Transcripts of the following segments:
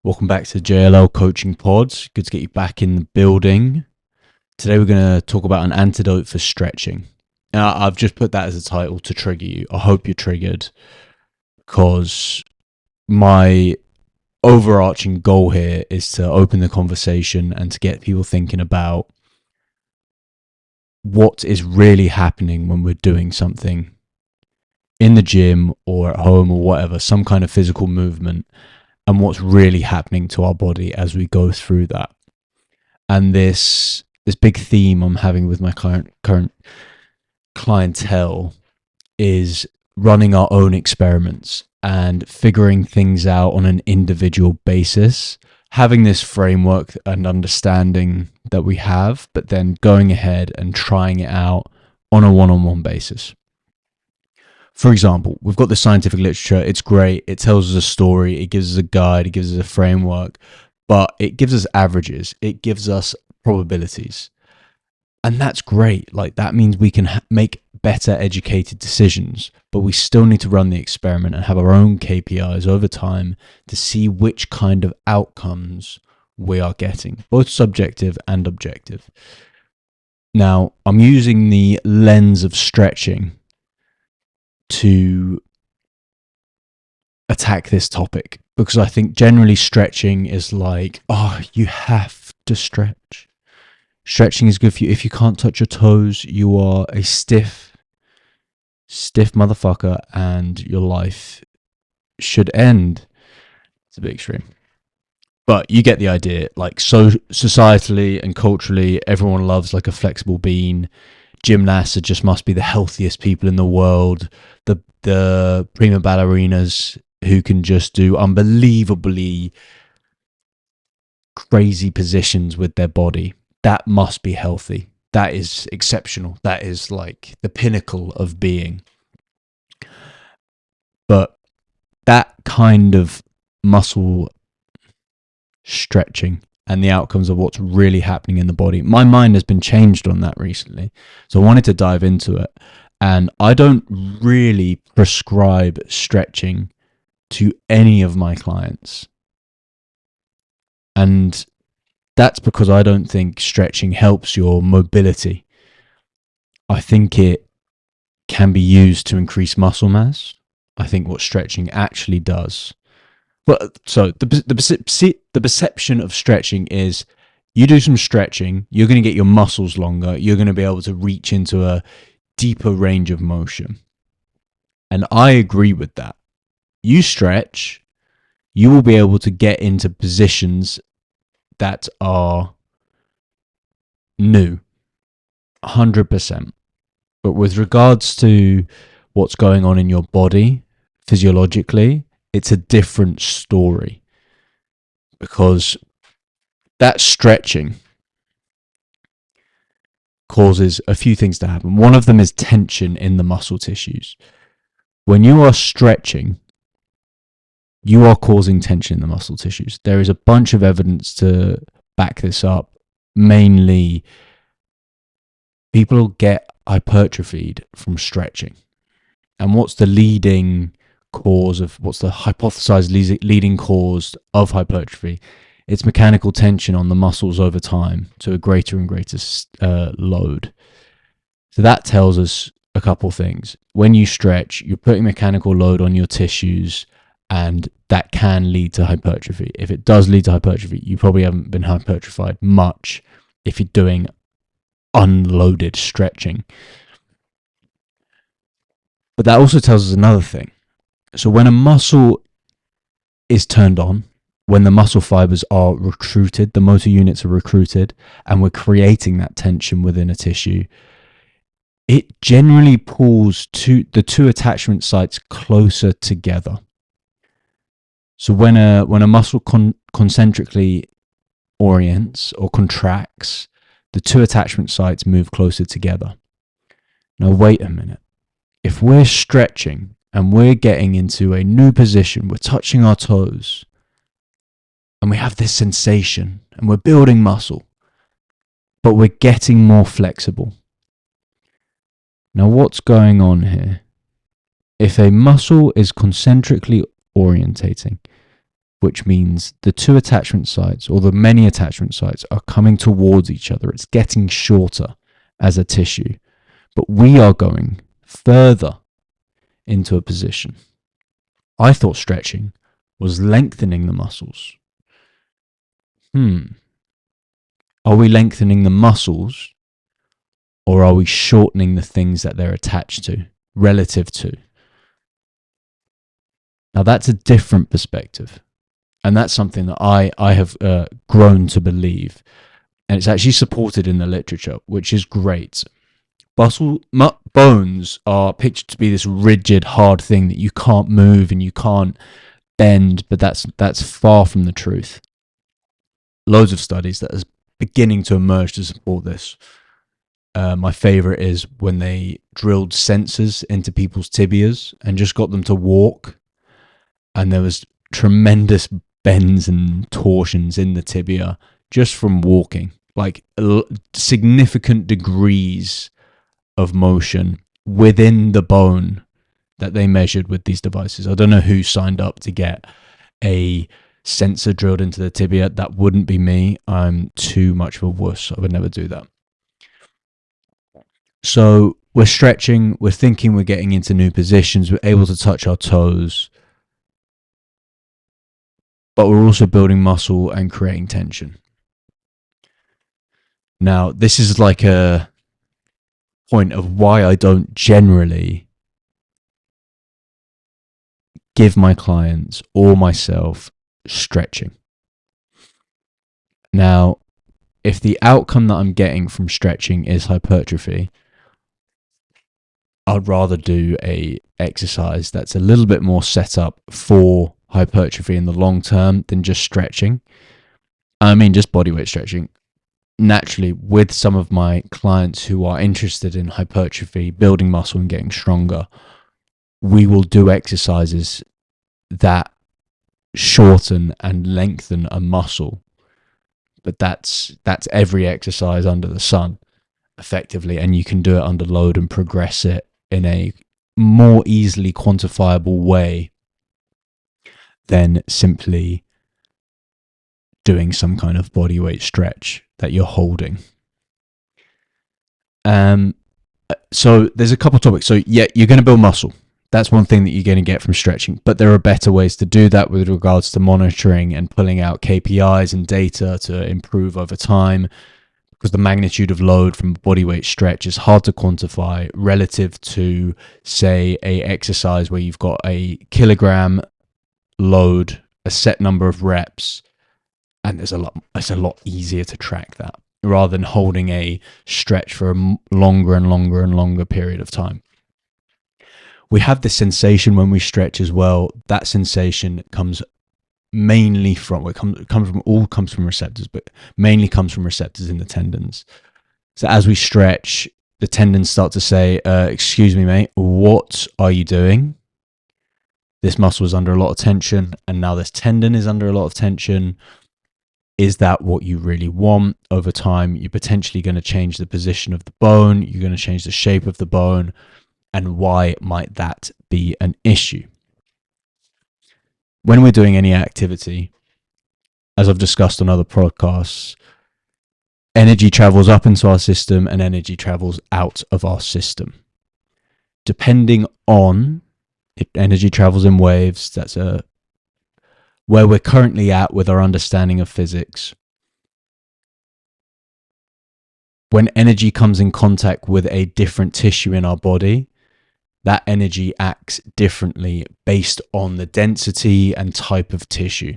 Welcome back to JLL Coaching Pods. Good to get you back in the building. Today we're going to talk about an antidote for stretching. Now, I've just put that as a title to trigger you. I hope you're triggered because my overarching goal here is to open the conversation and to get people thinking about what is really happening when we're doing something in the gym or at home or whatever, some kind of physical movement, and what's really happening to our body as we go through that. And this big theme I'm having with my current clientele is running our own experiments and figuring things out on an individual basis, having this framework and understanding that we have, but then going ahead and trying it out on a one-on-one basis. For example, we've got the scientific literature. It's great. It tells us a story. It gives us a guide. It gives us a framework, but it gives us averages. It gives us probabilities. And that's great. Like, that means we can make better educated decisions, but we still need to run the experiment and have our own KPIs over time to see which kind of outcomes we are getting, both subjective and objective. Now, I'm using the lens of stretching to attack this topic because I think generally stretching is like, oh, you have to stretch. Stretching is good for you. If you can't touch your toes, you are a stiff motherfucker and your life should end. It's a bit extreme. But you get the idea. Like, so societally and culturally, everyone loves like a flexible bean. Gymnasts just must be the healthiest people in the world. The prima ballerinas who can just do unbelievably crazy positions with their body. That must be healthy. That is exceptional. That is like the pinnacle of being. But that kind of muscle stretching and the outcomes of what's really happening in the body, my mind has been changed on that recently. So I wanted to dive into it. And I don't really prescribe stretching to any of my clients. And that's because I don't think stretching helps your mobility. I think it can be used to increase muscle mass. I think what stretching actually does. But so the perception of stretching is you do some stretching, you're going to get your muscles longer, you're going to be able to reach into a deeper range of motion. And I agree with that. You stretch, you will be able to get into positions that are new, 100%. But with regards to what's going on in your body physiologically, it's a different story, because that stretching causes a few things to happen. One of them is tension in the muscle tissues. When you are stretching, you are causing tension in the muscle tissues. There is a bunch of evidence to back this up. Mainly, people get hypertrophied from stretching. And what's the hypothesized leading cause of hypertrophy? It's mechanical tension on the muscles over time to a greater and greater load. So that tells us a couple things. When you stretch, you're putting mechanical load on your tissues, and that can lead to hypertrophy. If it does lead to hypertrophy, you probably haven't been hypertrophied much if you're doing unloaded stretching. But that also tells us another thing. So when a muscle is turned on, when the muscle fibers are recruited, the motor units are recruited, and we're creating that tension within a tissue, it generally pulls the two attachment sites closer together. So when a muscle concentrically orients or contracts, the two attachment sites move closer together. Now wait a minute. If we're stretching and we're getting into a new position, we're touching our toes, and we have this sensation, and we're building muscle, but we're getting more flexible. Now, what's going on here? If a muscle is concentrically orientating, which means the two attachment sites or the many attachment sites are coming towards each other. It's getting shorter as a tissue, but we are going further into a position. I thought stretching was lengthening the muscles. Are we lengthening the muscles, or are we shortening the things that they're attached to, relative to? Now that's a different perspective. And that's something that I have grown to believe. And it's actually supported in the literature, which is great. Bones are pictured to be this rigid, hard thing that you can't move and you can't bend, but that's far from the truth. Loads of studies that are beginning to emerge to support this. My favorite is when they drilled sensors into people's tibias and just got them to walk, and there was tremendous bends and torsions in the tibia just from walking, like significant degrees of motion within the bone that they measured with these devices. I don't know who signed up to get a sensor drilled into the tibia. That wouldn't be me. I'm too much of a wuss. I would never do that. So we're stretching, we're thinking we're getting into new positions, we're able to touch our toes, but we're also building muscle and creating tension. Now, this is like a point of why I don't generally give my clients or myself stretching. Now, if the outcome that I'm getting from stretching is hypertrophy, I'd rather do a exercise that's a little bit more set up for hypertrophy in the long term than just stretching. I mean, just bodyweight stretching. Naturally, with some of my clients who are interested in hypertrophy, building muscle and getting stronger, we will do exercises that shorten and lengthen a muscle. But that's every exercise under the sun, effectively, and you can do it under load and progress it in a more easily quantifiable way than simply doing some kind of bodyweight stretch that you're holding. So there's a couple of topics. So yeah, you're going to build muscle. That's one thing that you're going to get from stretching, but there are better ways to do that with regards to monitoring and pulling out KPIs and data to improve over time, because the magnitude of load from a bodyweight stretch is hard to quantify relative to, say, a exercise where you've got a kilogram load, a set number of reps, and it's a lot easier to track that rather than holding a stretch for a longer and longer and longer period of time. We have this sensation when we stretch as well. That sensation comes mainly from, comes from receptors, but mainly comes from receptors in the tendons. So as we stretch, the tendons start to say, excuse me, mate, what are you doing? This muscle is under a lot of tension, and now this tendon is under a lot of tension. Is that what you really want? Over time, you're potentially going to change the position of the bone. You're going to change the shape of the bone. And why might that be an issue? When we're doing any activity, as I've discussed on other podcasts, energy travels up into our system and energy travels out of our system. Depending on if energy travels in waves, that's where we're currently at with our understanding of physics. When energy comes in contact with a different tissue in our body, that energy acts differently based on the density and type of tissue,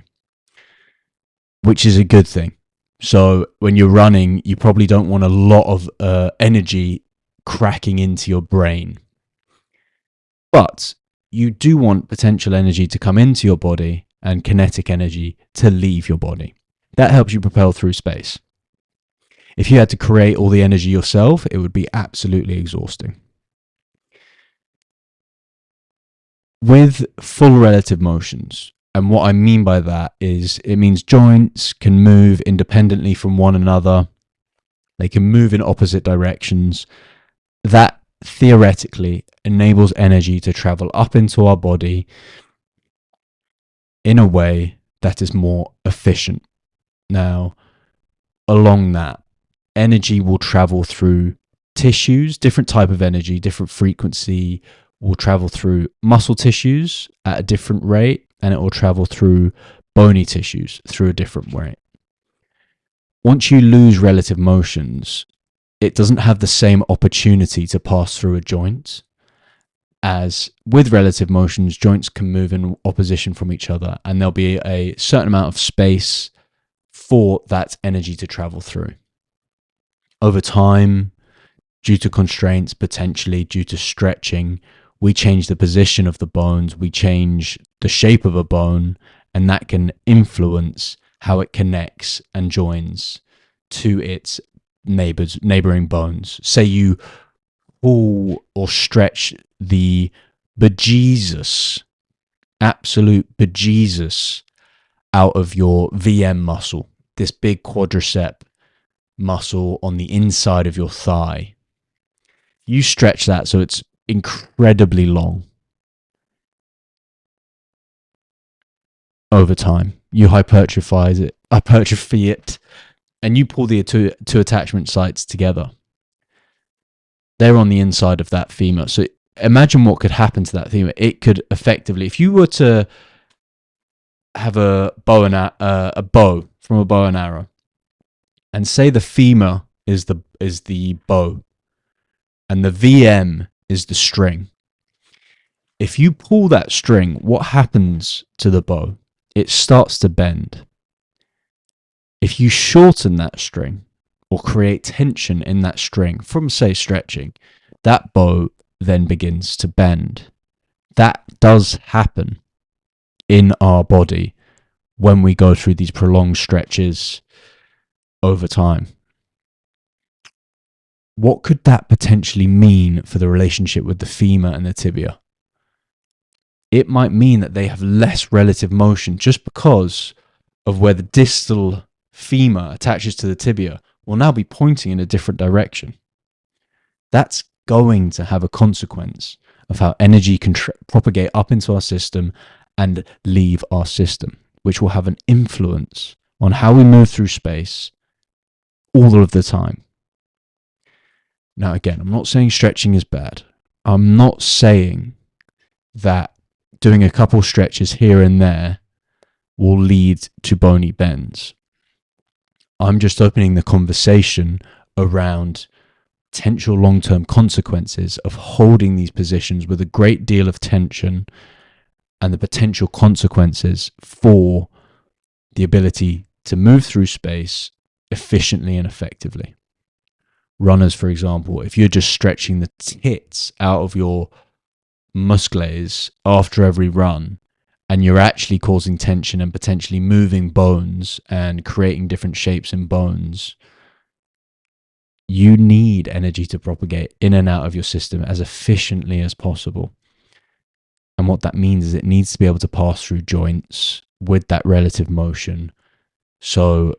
which is a good thing. So when you're running, you probably don't want a lot of energy cracking into your brain. But you do want potential energy to come into your body and kinetic energy to leave your body. That helps you propel through space. If you had to create all the energy yourself, it would be absolutely exhausting. With full relative motions, and what I mean by that is it means joints can move independently from one another. They can move in opposite directions. That theoretically enables energy to travel up into our body in a way that is more efficient. Now, along that, energy will travel through tissues, different type of energy, different frequency will travel through muscle tissues at a different rate, and it will travel through bony tissues through a different rate. Once you lose relative motions, it doesn't have the same opportunity to pass through a joint, as with relative motions, joints can move in opposition from each other, and there'll be a certain amount of space for that energy to travel through. Over time, due to constraints, potentially due to stretching, we change the position of the bones, we change the shape of a bone, and that can influence how it connects and joins to its neighboring bones. Say you pull or stretch the bejesus, absolute bejesus, out of your VM muscle, this big quadricep muscle on the inside of your thigh. You stretch that so it's incredibly long. Over time, you hypertrophy it, and you pull the two attachment sites together. They're on the inside of that femur. So imagine what could happen to that femur. It could effectively, if you were to have a bow from a bow and arrow, and say the femur is the bow, and the VM is the string. If you pull that string, what happens to the bow? It starts to bend. If you shorten that string or create tension in that string from, say, stretching, that bow then begins to bend. That does happen in our body when we go through these prolonged stretches over time. What could that potentially mean for the relationship with the femur and the tibia? It might mean that they have less relative motion just because of where the distal femur attaches to the tibia will now be pointing in a different direction. That's going to have a consequence of how energy can propagate up into our system and leave our system, which will have an influence on how we move through space all of the time. Now, again, I'm not saying stretching is bad. I'm not saying that doing a couple stretches here and there will lead to bony bends. I'm just opening the conversation around potential long-term consequences of holding these positions with a great deal of tension, and the potential consequences for the ability to move through space efficiently and effectively. Runners, for example, if you're just stretching the tits out of your muscles after every run, and you're actually causing tension and potentially moving bones and creating different shapes in bones, you need energy to propagate in and out of your system as efficiently as possible. And what that means is it needs to be able to pass through joints with that relative motion. So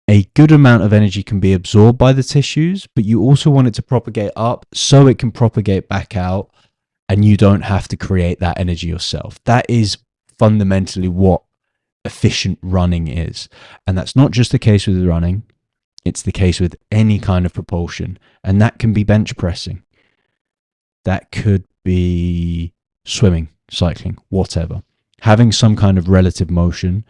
a good amount of energy can be absorbed by the tissues, but you also want it to propagate up so it can propagate back out, and you don't have to create that energy yourself. That is fundamentally what efficient running is. And that's not just the case with running, it's the case with any kind of propulsion. And that can be bench pressing. That could be swimming, cycling, whatever. Having some kind of relative motion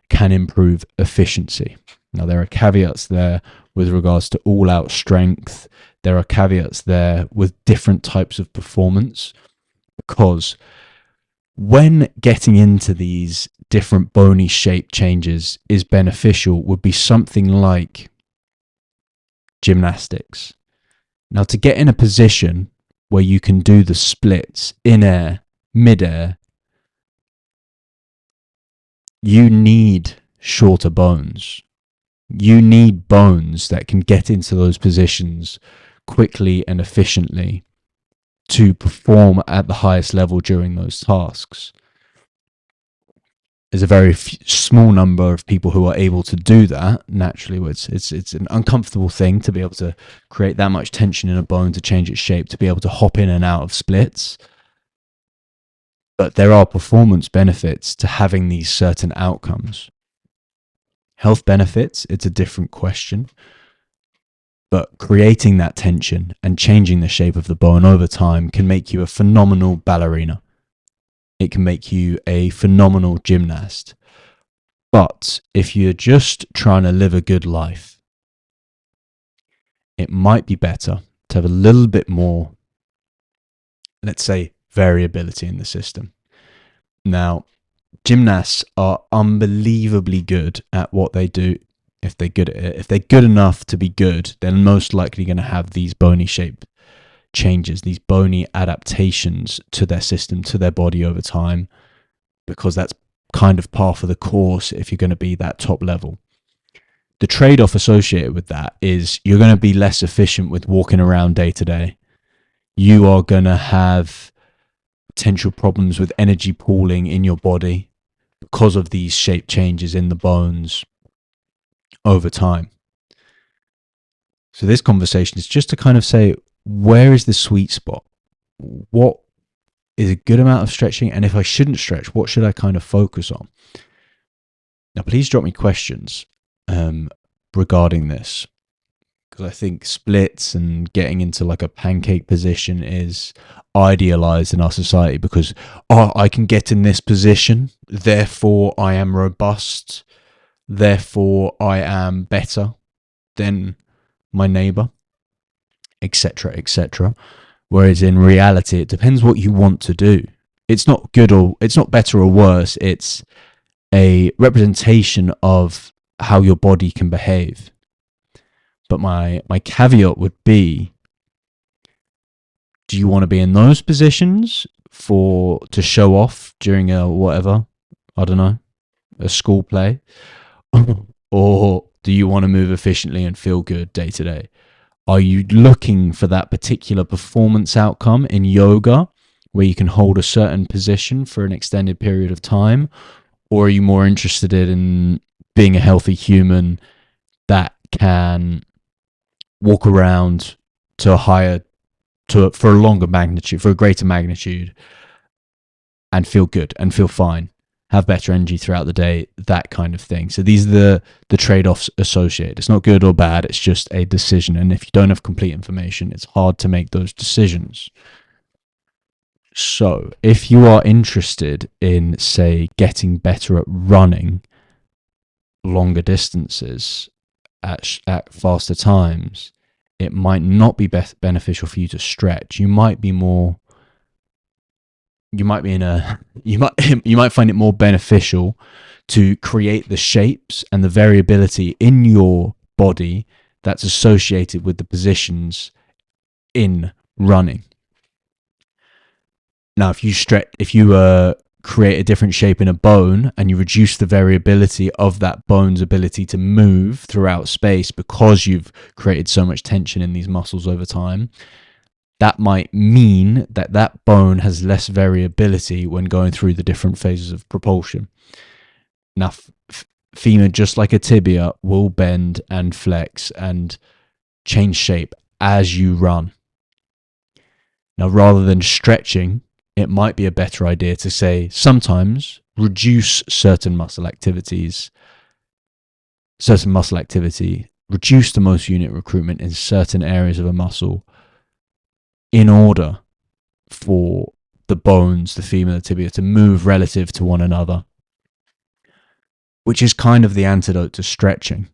can improve efficiency. Now, there are caveats there with regards to all-out strength. There are caveats there with different types of performance, because when getting into these different bony shape changes is beneficial would be something like gymnastics. Now, to get in a position where you can do the splits in air, mid-air, you need shorter bones. You need bones that can get into those positions quickly and efficiently to perform at the highest level during those tasks. There's a very small number of people who are able to do that naturally. It's an uncomfortable thing to be able to create that much tension in a bone to change its shape, to be able to hop in and out of splits. But there are performance benefits to having these certain outcomes. Health benefits, it's a different question. But creating that tension and changing the shape of the bone over time can make you a phenomenal ballerina. It can make you a phenomenal gymnast. But if you're just trying to live a good life, it might be better to have a little bit more, let's say, variability in the system. Now, gymnasts are unbelievably good at what they do. If they're good at it, if they're good enough to be good, they're most likely going to have these bony shape changes, these bony adaptations to their system, to their body over time, because that's kind of par for the course if you're going to be that top level. The trade-off associated with that is you're going to be less efficient with walking around day to day. You are going to have potential problems with energy pooling in your body because of these shape changes in the bones over time. So this conversation is just to kind of say, where is the sweet spot? What is a good amount of stretching? And if I shouldn't stretch, what should I kind of focus on? Now, please drop me questions regarding this, because I think splits and getting into like a pancake position is idealized in our society because, I can get in this position, therefore I am robust, therefore I am better than my neighbor, etc., etc. Whereas in reality, it depends what you want to do. It's not good or it's not better or worse. It's a representation of how your body can behave. But my caveat would be, do you want to be in those positions to show off during a whatever, I don't know, a school play? Or do you want to move efficiently and feel good day to day? Are you looking for that particular performance outcome in yoga where you can hold a certain position for an extended period of time? Or are you more interested in being a healthy human that can walk around for a longer magnitude, for a greater magnitude, and feel good and feel fine, have better energy throughout the day, that kind of thing? So these are the trade-offs associated. It's not good or bad, it's just a decision. And if you don't have complete information, it's hard to make those decisions. So if you are interested in, say, getting better at running longer distances at faster times, it might not be beneficial for you to stretch. You might find it more beneficial to create the shapes and the variability in your body that's associated with the positions in running. Now, if you create a different shape in a bone and you reduce the variability of that bone's ability to move throughout space because you've created so much tension in these muscles over time, that might mean that bone has less variability when going through the different phases of propulsion. Now, femur, just like a tibia, will bend and flex and change shape as you run. Now, rather than stretching, it might be a better idea to say sometimes reduce certain muscle activity, reduce the most unit recruitment in certain areas of a muscle in order for the bones, the femur, the tibia to move relative to one another, which is kind of the antidote to stretching.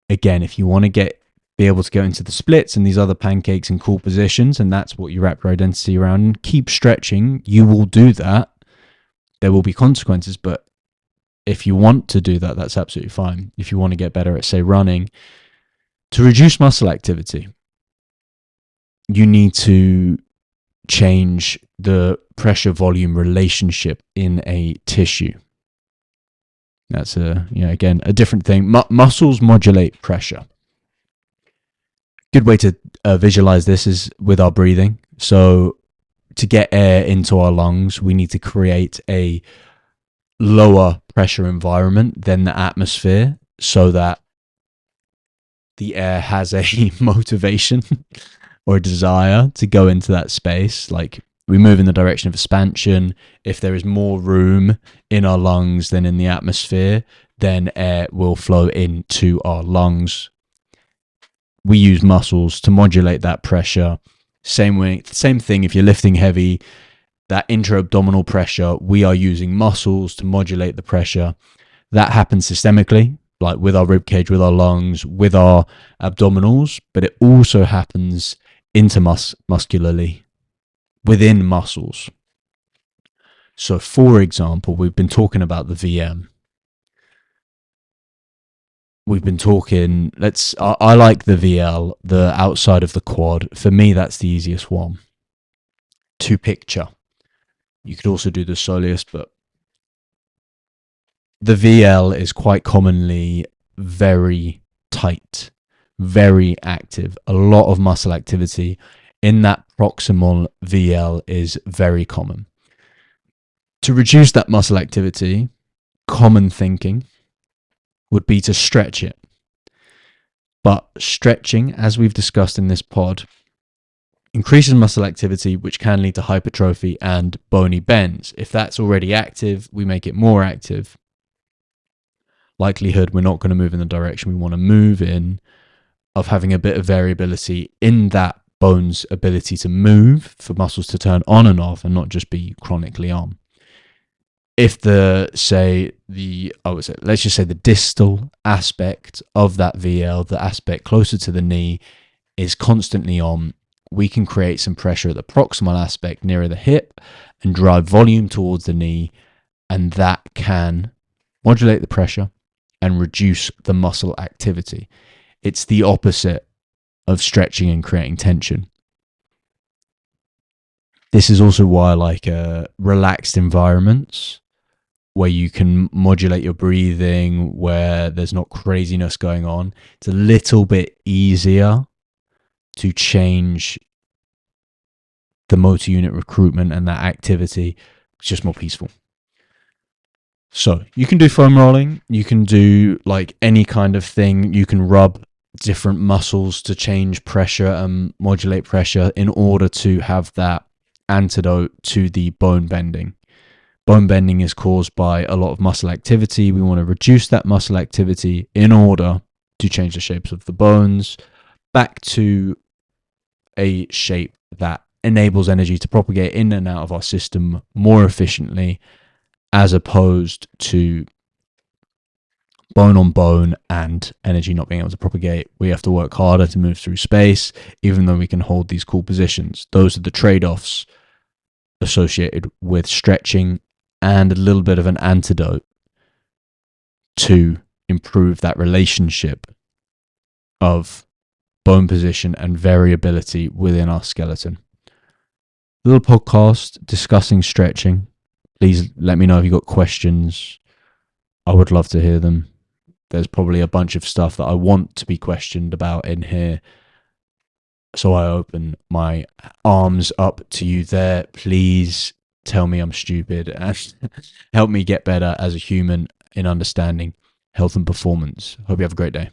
Again, if you want to be able to go into the splits and these other pancakes and cool positions, and that's what you wrap your identity around, and keep stretching, you will do that. There will be consequences, but if you want to do that, that's absolutely fine. If you want to get better at, say, running, to reduce muscle activity, you need to change the pressure volume relationship in a tissue. That's again, a different thing. Muscles modulate pressure. Good way to visualize this is with our breathing. So to get air into our lungs, we need to create a lower pressure environment than the atmosphere so that the air has a motivation or a desire to go into that space. Like we move in the direction of expansion. If there is more room in our lungs than in the atmosphere, then air will flow into our lungs. We use muscles to modulate that pressure. Same thing if you're lifting heavy, that intra-abdominal pressure, we are using muscles to modulate the pressure. That happens systemically, like with our rib cage, with our lungs, with our abdominals, but it also happens intermuscularly within muscles. So, for example, we've been talking about the VM. We've been talking, I like the VL, the outside of the quad. For me, that's the easiest one to picture. You could also do the soleus, but the VL is quite commonly very tight, very active, a lot of muscle activity in that proximal VL is very common. To reduce that muscle activity, common thinking would be to stretch it. But stretching, as we've discussed in this pod, increases muscle activity, which can lead to hypertrophy and bony bends. If that's already active, we make it more active. Likelihood we're not going to move in the direction we want to move in, of having a bit of variability in that bone's ability to move, for muscles to turn on and off and not just be chronically on. If let's just say the distal aspect of that VL, the aspect closer to the knee, is constantly on, we can create some pressure at the proximal aspect nearer the hip and drive volume towards the knee, and that can modulate the pressure and reduce the muscle activity. It's the opposite of stretching and creating tension. This is also why I like relaxed environments, where you can modulate your breathing, where there's not craziness going on. It's a little bit easier to change the motor unit recruitment and that activity. It's just more peaceful. So you can do foam rolling. You can do like any kind of thing. You can rub different muscles to change pressure and modulate pressure in order to have that antidote to the bone bending. Bone bending is caused by a lot of muscle activity. We want to reduce that muscle activity in order to change the shapes of the bones back to a shape that enables energy to propagate in and out of our system more efficiently, as opposed to bone on bone and energy not being able to propagate. We have to work harder to move through space, even though we can hold these cool positions. Those are the trade-offs associated with stretching, and a little bit of an antidote to improve that relationship of bone position and variability within our skeleton. A little podcast discussing stretching. Please let me know if you've got questions. I would love to hear them. There's probably a bunch of stuff that I want to be questioned about in here. So I open my arms up to you there. Please tell me I'm stupid and help me get better as a human in understanding health and performance. Hope you have a great day.